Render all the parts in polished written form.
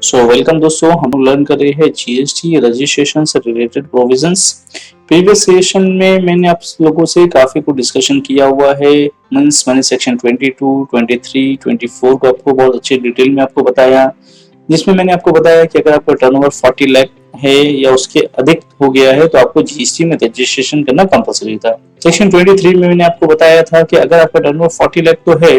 Welcome दोस्तों, हम लोग लर्न कर रहे हैं जीएसटी रजिस्ट्रेशन से रिलेटेड प्रोविजंस। प्रीवियस सेशन में मैंने आप लोगों से काफी कुछ डिस्कशन किया हुआ है। मैंने सेक्शन 22, 23, 24 को आपको बहुत अच्छे डिटेल में आपको बताया, जिसमें मैंने आपको बताया कि अगर आपका टर्नओवर 40 लाख है या उसके अधिक हो गया है तो आपको जीएसटी में रजिस्ट्रेशन करना कंपलसरी था। सेक्शन 23 में मैंने आपको बताया था कि अगर आपका टर्नओवर 40 लाख तो है,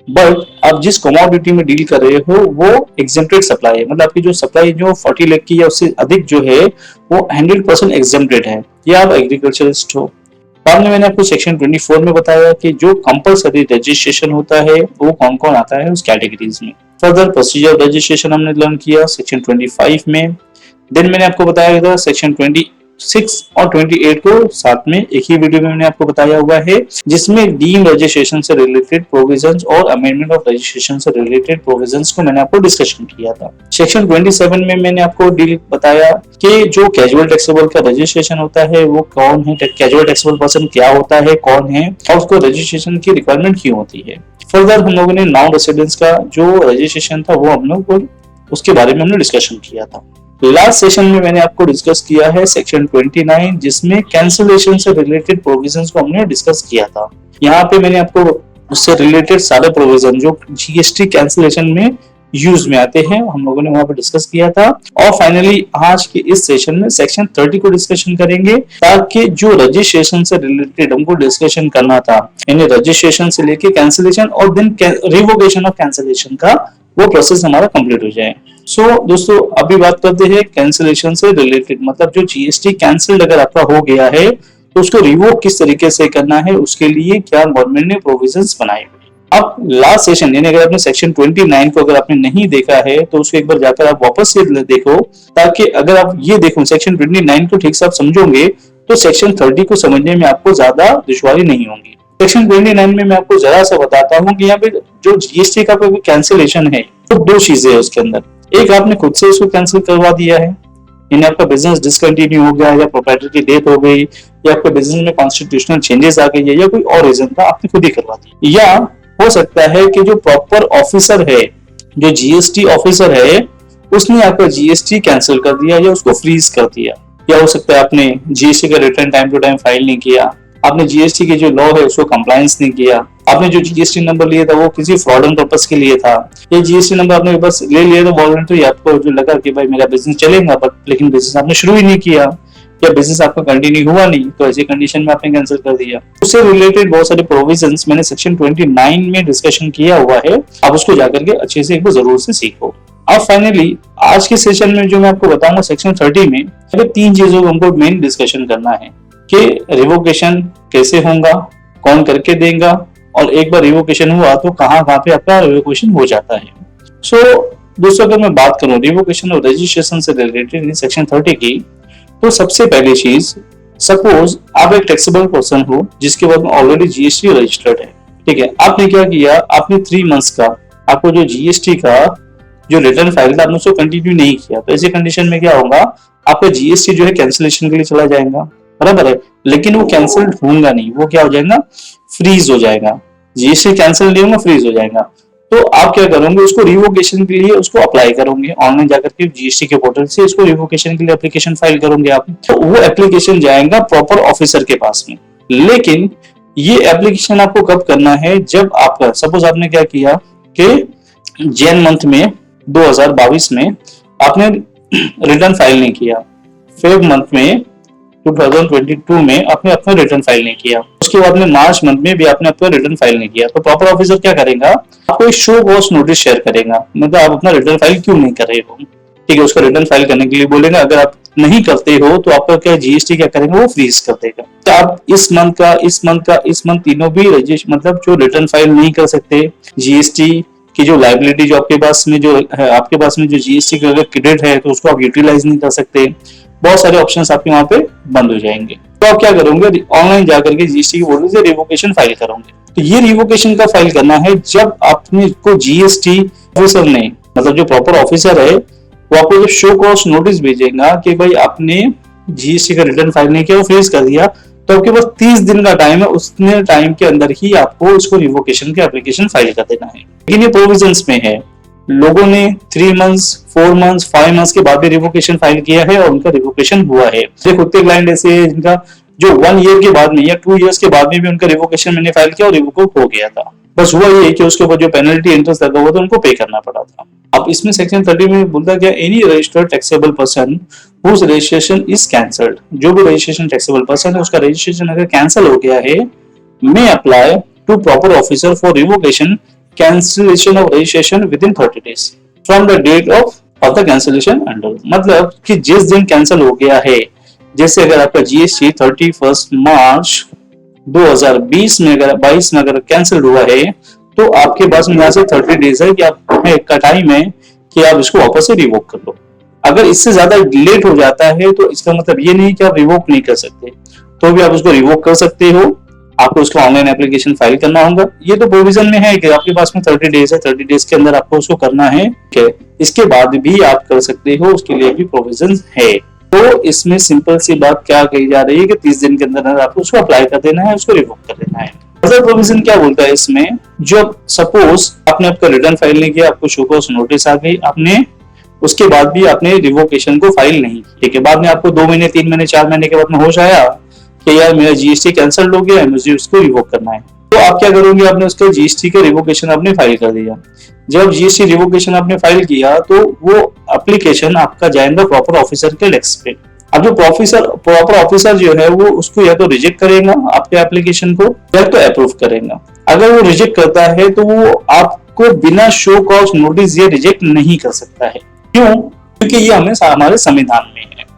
बट आप जिस कमोडिटी में डील कर रहे हो वो एग्जेम्प्टेड सप्लाई है, मतलब आपकी जो सप्लाई जो 40 लाख की या उससे अधिक जो है वो 100% एग्जेम्प्टेड है, या आप एग्रीकल्चरिस्ट हो। बाद में मैंने आपको सेक्शन 24 में बताया कि जो कंपलसरी रजिस्ट्रेशन होता है वो कौन कौन आता है उस कैटेगरीज में। फर्दर प्रोसीजर रजिस्ट्रेशन हमने लर्न किया सेक्शन 25 में। देन मैंने आपको बताया था सेक्शन 26 और 28 को साथ में एक ही वीडियो में मैंने आपको बताया हुआ है, जिसमें डीम रजिस्ट्रेशन से रिलेटेड प्रोविजंस और अमेंडमेंट ऑफ रजिस्ट्रेशन से रिलेटेड प्रोविजंस को मैंने आपको डिस्कशन किया था। सेक्शन 27 में मैंने आपको डील बताया कि जो कैजुअल टैक्सेबल का रजिस्ट्रेशन होता है वो कौन है, कैजुअल टैक्सेबल पर्सन क्या होता है, कौन है और उसको रजिस्ट्रेशन की रिक्वायरमेंट क्यों होती है। फर्दर हम लोगों ने नॉन रेसिडेंट्स का जो रजिस्ट्रेशन था वो हम लोग उसके बारे में हमने डिस्कशन किया था। लास्ट सेशन में मैंने आपको डिस्कस किया है सेक्शन 29, जिसमें कैंसिलेशन से रिलेटेड प्रोविजंस को हमने डिस्कस किया था। यहाँ पे मैंने आपको उससे रिलेटेड सारे प्रोविजन जो जीएसटी कैंसिलेशन में यूज में आते हैं हम लोगों ने वहां पर डिस्कस किया था। और फाइनली आज के इस सेशन में सेक्शन 30 को डिस्कशन करेंगे, ताकि जो रजिस्ट्रेशन से रिलेटेड हमको डिस्कशन करना था, यानी रजिस्ट्रेशन से लेके कैंसिलेशन और देन रिवोकेशन ऑफ कैंसिलेशन का वो प्रोसेस हमारा कंप्लीट हो जाए। दोस्तों अभी बात करते हैं कैंसिलेशन से रिलेटेड, मतलब जो जीएसटी कैंसिल्ड अगर आपका हो गया है तो उसको रिवोक किस तरीके से करना है, उसके लिए क्या गवर्नमेंट ने प्रोविजंस बनाए हुए। अब लास्ट सेशन यानी अगर आपने सेक्शन 29 को अगर आपने नहीं देखा है तो उसको एक बार जाकर आप वापस से देखो, ताकि अगर आप ये देखो सेक्शन 29 को ठीक से आप समझोगे तो सेक्शन 30 को समझने में आपको ज्यादा दुश्वारी नहीं होगी। सेक्शन 29 में मैं आपको जरा सा बताता हूँ कि यहाँ पे जो जीएसटी का कोई कैंसिलेशन है तो दो चीजें है उसके अंदर। एक, आपने खुद से उसको कैंसिल करवा दिया है, यानी आपका बिजनेस डिसकंटिन्यू हो गया, या प्रॉपर्टी की डेथ हो गई, या आपके बिजनेस में कॉन्स्टिट्यूशनल चेंजेस आ गई है, या कोई और रीजन था आपने खुद ही करवा दिया। या हो सकता है कि जो प्रॉपर ऑफिसर है, जो जीएसटी ऑफिसर है, उसने आपका जीएसटी कैंसिल कर दिया या उसको फ्रीज कर दिया। या हो सकता है आपने जीएसटी का return time to time file नहीं किया, आपने जीएसटी के जो लॉ है उसको कंप्लायंस नहीं किया, आपने जो जीएसटी नंबर लिया था वो किसी फ्रॉडन पर्पस के लिए था, ये जीएसटी नंबर आपने बस ले लिया था वॉलंटरी, आपको जो लगा कि भाई मेरा बिजनेस चलेगा, बट लेकिन बिजनेस आपने शुरू ही नहीं किया या बिजनेस आपका कंटिन्यू हुआ नहीं, तो ऐसी कंडीशन में आपने कैंसिल कर दिया। उससे रिलेटेड बहुत सारे प्रोविजंस मैंने सेक्शन 29 में डिस्कशन किया हुआ है, आप उसको जाकर के अच्छे से एक बार जरूर से सीखो। अब फाइनली आज के सेशन में जो मैं आपको बताऊंगा सेक्शन 30 में तीन चीजों को हमको मेन डिस्कशन करना है कि रिवोकेशन कैसे होगा, कौन करके देगा, और एक बार रिवोकेशन हुआ तो कहाँ पे आपका रिवोकेशन हो जाता है। दोस्तों अगर मैं बात करूं रिवोकेशन और रजिस्ट्रेशन से रिलेटेड सेक्शन 30 की, तो सबसे पहली चीज, सपोज आप एक टैक्सेबल पर्सन हो जिसके बाद में ऑलरेडी जीएसटी रजिस्टर्ड है, ठीक है। आपने क्या किया, आपने 3 मंथ्स का आपको जो जीएसटी का जो रिटर्न फाइल था आपने उसको कंटिन्यू नहीं किया, तो ऐसी कंडीशन में क्या होगा, आपका जीएसटी जो है कैंसिलेशन के लिए चला जाएगा, बराबर है। लेकिन वो कैंसिल होगा नहीं, वो क्या हो जाएगा, फ्रीज हो जाएगा। जीएसटी कैंसिल नहीं होगा, फ्रीज हो जाएगा। तो आप क्या करोगे, उसको रिवोकेशन के लिए उसको अप्लाई करोगे, ऑनलाइन जाकर के जीएसटी के पोर्टल से उसको रिवोकेशन के लिए एप्लीकेशन फाइल करोगे आप, तो वो एप्लीकेशन जाएगा प्रॉपर ऑफिसर के पास में। लेकिन ये एप्लीकेशन आपको कब करना है, जब आपका सपोज आपने क्या किया कि जैन मंथ में 2022 में आपने रिटर्न फाइल नहीं किया, फेब मंथ में 2022 में आपने अपना रिटर्न फाइल नहीं किया, उसके बाद में मार्च मंथ में भी आपने अपना रिटर्न फाइल नहीं किया, तो प्रॉपर ऑफिसर क्या करेगा, आपको एक शो कॉज नोटिस शेयर करेगा, मतलब आप अपना रिटर्न फाइल क्यों नहीं कर रहे हो, ठीक है। उसका रिटर्न फाइल करने के लिए बोलेगा, अगर आप नहीं करते हो तो आपका क्या जीएसटी क्या करेगा, वो फ्रीज कर देगा। तो आप इस मंथ तीनों भी रजिस्टर मतलब जो रिटर्न फाइल नहीं कर सकते, जीएसटी की जो लाइबिलिटी जो आपके पास में जो है, आपके पास में जो जीएसटी का अगर क्रेडिट है तो उसको आप यूटिलाइज नहीं कर सकते, बहुत सारे ऑप्शंस आपके वहां पे बंद हो जाएंगे। तो आप क्या करोगे, ऑनलाइन जाकर के जीएसटी के पोर्टल से रिवोकेशन फाइल करोगे। तो ये रिवोकेशन का फाइल करना है जब आपने को जीएसटी ऑफिसर ने, मतलब जो प्रॉपर ऑफिसर है, वो आपको जो शो कॉज नोटिस भेजेगा कि भाई आपने जीएसटी का रिटर्न फाइल नहीं किया, वो फ्रीज कर दिया, तो आपके पास 30 दिन का टाइम है, उतने टाइम के अंदर ही आपको इसको रिवोकेशन के एप्लीकेशन फाइल कर देना है। लेकिन ये प्रोविजंस में है, लोगों ने 3 मंथ्स 4 मंथ्स 5 मंथ्स के बाद भी रिवोकेशन फाइल किया है और उनका रिवोकेशन हुआ है। देखो कुछ क्लाइंट ऐसे है जिनका जो 1 ईयर के बाद में या 2 इयर्स के बाद में भी उनका रिवोकेशन मैंने फाइल किया और रिवोक हो गया था। बस हुआ ये कि उसके ऊपर जो पेनल्टी इंटरेस्ट लगा हुआ था उनको पे करना पड़ा था। अब इसमें सेक्शन 30 में बोलता क्या, any registered taxable person whose registration is cancelled, जो भी रजिस्ट्रेशन टैक्सेबल पर्सन है उसका रजिस्ट्रेशन अगर कैंसिल हो गया है, may apply to proper officer for revocation cancellation of registration within 30 days from the date of the cancellation under। मतलब कि जिस दिन कैंसिल हो गया है, जैसे अगर आपका जीएसटी 31 मार्च 2020 में अगर 22 में अगर कैंसिल हुआ है तो आपके पास में यहाँ से 30 डेज है कि आपका टाइम है कि आप इसको वापस से रिवोक कर लो। अगर इससे ज्यादा लेट हो जाता है तो इसका मतलब ये नहीं कि आप रिवोक नहीं कर सकते, तो भी आप उसको रिवोक कर सकते हो। आपको उसका ऑनलाइन एप्लीकेशन फाइल करना होगा। ये तो प्रोविजन में है कि आपके पास में 30 डेज है, 30 डेज के अंदर आपको उसको करना है। इसके बाद भी आप कर सकते हो, उसके लिए भी प्रोविजन है। तो इसमें सिंपल सी बात क्या कही जा रही है कि 30 दिन के अंदर आपको उसको अप्लाई कर देना है, उसको रिवोक कर देना है। अदर प्रोविजन क्या बोलता है इसमें, जब सपोज आपने आपका रिटर्न फाइल नहीं किया, आपको शो कॉज नोटिस आ गई, आपने उसके बाद भी आपने रिवोकेशन को फाइल नहीं किया, बाद में आपको 2 महीने 3 महीने 4 महीने के बाद में होश आया कि यार मेरा जीएसटी कैंसिल हो गया है, मुझे उसको रिवोक करना है। तो आप क्या करोगे, आपने उसका जीएसटी का रिवोकेशन आपने फाइल कर दिया। जब जीएसटी रिवोकेशन आपने फाइल किया तो वो एप्लीकेशन आपका जाएगा प्रॉपर ऑफिसर के डेस्क पे। अब जो प्रॉपर ऑफिसर जो है वो उसको या तो रिजेक्ट करेगा आपके एप्लीकेशन को या तो अप्रूव करेगा। अगर वो रिजेक्ट करता है तो वो आपको बिना शो कॉज नोटिस ये रिजेक्ट नहीं कर सकता है। क्यों? क्योंकि ये हमारे संविधान में है।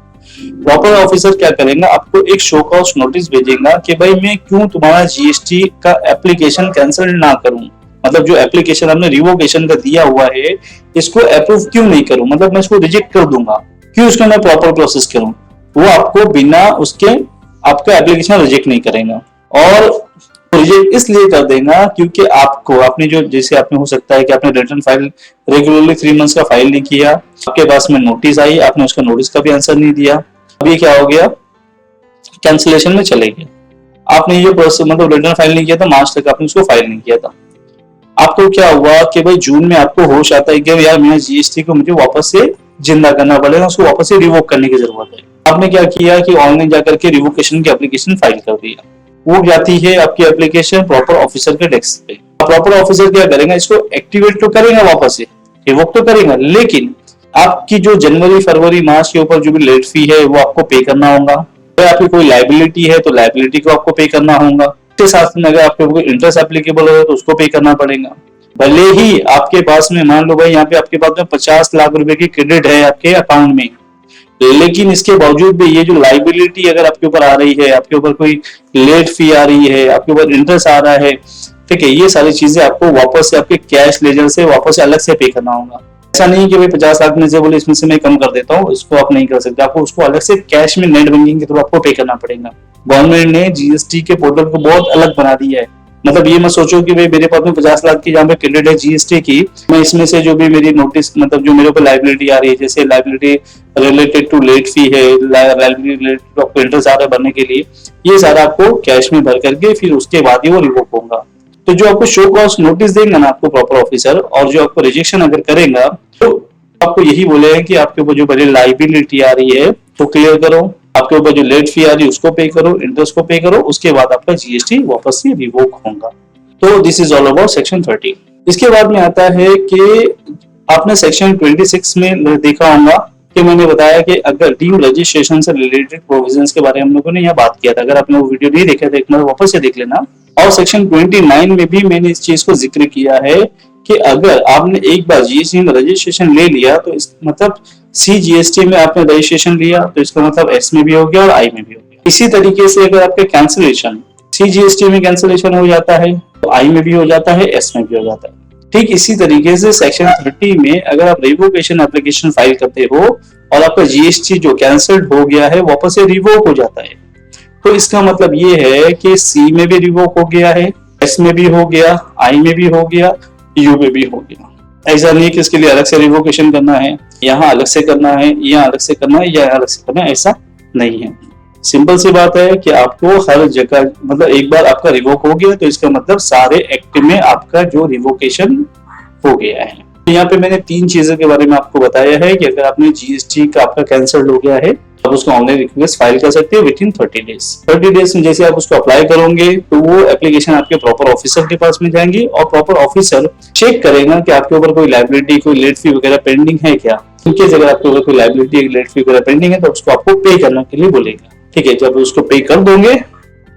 प्रॉपर ऑफिसर क्या करेगा, आपको एक शो कॉज नोटिस भेजेगा कि भाई मैं क्यों तुम्हारा जीएसटी का एप्लीकेशन कैंसिल ना करूं, मतलब जो एप्लीकेशन आपने रिवोकेशन का दिया हुआ है इसको अप्रूव क्यों नहीं करूं, मतलब मैं इसको रिजेक्ट कर दूंगा, क्यों उसका मैं प्रॉपर प्रोसेस करूं। वो आपको बिना उसके आपका एप्लीकेशन रिजेक्ट नहीं करेगा। और रिजेक्ट इसलिए कर देगा क्योंकि आपको आपने जो जैसे आपने हो सकता है कि आपने रिटर्न फाइल रेगुलरली 3 मंथ्स का फाइल नहीं किया, आपके पास में नोटिस आई, आपने उसका नोटिस का भी आंसर नहीं दिया, अभी क्या हो गया, कैंसिलेशन में चले गए। आपने ये प्रोसेस मतलब रिटर्न फाइल नहीं किया था, मार्च तक आपने उसको फाइल नहीं किया था। आपको क्या हुआ कि भाई जून में आपको होश आता है कि यार मेरा जीएसटी को मुझे वापस से जिंदा करना पड़ेगा, उसको वापस से रिवोक करने की जरूरत है। आपने क्या किया कि ऑनलाइन जाकर के रिवोकेशन की एप्लीकेशन फाइल कर दिया। वो जाती है आपकी एप्लीकेशन प्रॉपर ऑफिसर के डेस्क पे। प्रॉपर ऑफिसर क्या करेगा, इसको एक्टिवेट तो करेगा, वापस से रिवोक तो करेगा, लेकिन आपकी जो जनवरी फरवरी मार्च के ऊपर जो भी लेट फी है वो आपको पे करना होगा। अगर आपकी कोई लायबिलिटी है तो लायबिलिटी को आपको पे करना होगा। इसके साथ में अगर आपके कोई इंटरेस्ट एप्लीकेबल हो तो उसको पे करना पड़ेगा। भले ही आपके पास में मान लो भाई यहाँ पे आपके पास में 50 लाख रुपए की क्रेडिट है आपके अकाउंट में, लेकिन इसके बावजूद भी ये जो लायबिलिटी अगर आपके ऊपर आ रही है, आपके ऊपर कोई लेट फी आ रही है, आपके ऊपर इंटरेस्ट आ रहा है, ठीक है, ये सारी चीजें आपको वापस से आपके कैश लेजर से वापस से अलग से पे करना होगा। ऐसा नहीं कि भाई 50 लाख में से बोले इसमें से मैं कम कर देता हूँ, इसको आप नहीं कर सकते, आपको उसको अलग से कैश में नेट बैंकिंग के थ्रू आपको पे करना पड़ेगा। गवर्नमेंट ने जीएसटी के पोर्टल को बहुत अलग बना दिया है। मतलब ये मत सोचो कि भाई मेरे पास में 50 लाख की जहाँ पे क्रेडिट है जीएसटी की, मैं इसमें से जो भी मेरी नोटिस मतलब जो मेरे ऊपर लायबिलिटी आ रही है, जैसे liability related to late fee है, लायबिलिटी रिलेटेड टू इंटरेस्ट आ रहा है भरने के लिए, ये सारा आपको कैश में भर करके फिर उसके बाद ही वो रिवोक होगा। तो जो आपको शो कॉज नोटिस देंगे ना आपको प्रॉपर ऑफिसर, और जो आपको रिजेक्शन अगर करेगा तो आपको यही बोलेगा कि आपके ऊपर जो बड़ी लायबिलिटी आ रही है तो क्लियर करो, आपके ऊपर जो लेट फी आ रही है उसको पे करो, इंटरेस्ट को पे करो, उसके बाद आपका जीएसटी वापस से रिवोक होगा। तो this is all about section 30। इसके बाद में आता है कि आपने सेक्शन 26 में देखा होगा कि मैंने बताया कि अगर ड्यू रजिस्ट्रेशन से रिलेटेड प्रोविजंस के बारे में हम लोगों ने यहाँ बात किया था। अगर आपने वो वीडियो नहीं देखा तो एक बार वापस से देख लेना। और सेक्शन 29 में भी मैंने इस चीज को जिक्र किया है कि अगर आपने एक बार जीएसटी में रजिस्ट्रेशन ले लिया तो इस मतलब सीजीएसटी में आपने रजिस्ट्रेशन लिया तो इसका मतलब एस में भी हो गया और आई में भी हो गया। इसी तरीके से अगर आपके कैंसिलेशन सीजीएसटी में कैंसिलेशन हो जाता है तो आई में भी हो जाता है, एस में भी हो जाता है। ठीक इसी तरीके से सेक्शन 30 में अगर आप रिवोकेशन एप्लीकेशन फाइल करते हो और आपका जीएसटी जो कैंसिल्ड हो गया है वापस से रिवोक हो जाता है, तो इसका मतलब ये है कि सी में भी रिवोक हो गया है, एस में भी हो गया, आई में भी हो गया, यू में भी हो गया। ऐसा नहीं कि इसके लिए अलग से रिवोकेशन करना है, यहाँ अलग से करना है, यहाँ अलग से करना है या अलग से करना है, ऐसा नहीं है। सिंपल सी बात है कि आपको हर जगह मतलब एक बार आपका रिवोक हो गया तो इसका मतलब सारे एक्ट में आपका जो रिवोकेशन हो गया है। तो यहाँ पे मैंने 3 चीजों के बारे में आपको बताया है कि अगर आपने जीएसटी का आपका कैंसिल हो गया है, आप उसको ऑनलाइन रिक्वेस्ट फाइल कर सकते हैं विद इन 30 डेज। 30 डेज में जैसे आप उसको अप्लाई करोगे तो वो एप्लीकेशन आपके प्रॉपर ऑफिसर के पास में जाएंगी और प्रॉपर ऑफिसर चेक करेगा कि आपके ऊपर कोई लाइबिलिटी, कोई लेट फी वगैरह पेंडिंग है क्या। इनकेस अगर आपके ऊपर कोई लाइबिलिटी, लेट फी वगैरह पेंडिंग है तो उसको आपको पे करने के लिए बोलेगा। ठीक है, जब उसको पे कर दोगे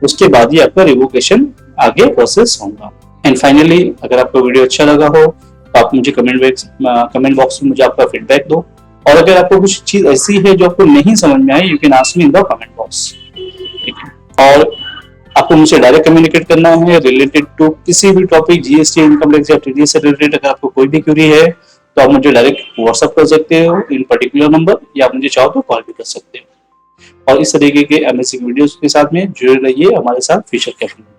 उसके बाद ही आपका रिवोकेशन आगे प्रोसेस होगा। एंड फाइनली, अगर आपको वीडियो अच्छा लगा हो तो आप मुझे कमेंट बॉक्स में मुझे आपका फीडबैक दो, और अगर आपको कुछ चीज ऐसी है जो आपको नहीं समझ में आई, you can ask me in the comment box. ठीक है, और आपको मुझसे डायरेक्ट कम्युनिकेट करना है रिलेटेड टू किसी भी टॉपिक, जीएसटी, इनकम टैक्स या टीडीएस से रिलेटेड। अगर आपको कोई भी क्वेरी है तो आप मुझे डायरेक्ट व्हाट्सएप कर सकते हो इन पर्टिकुलर नंबर, या आप मुझे चाहो तो कॉल भी कर सकते हो। और इस तरीके के अमेजिंग वीडियोस के साथ में जुड़े रहिए हमारे साथ फ्यूचर कैफे में।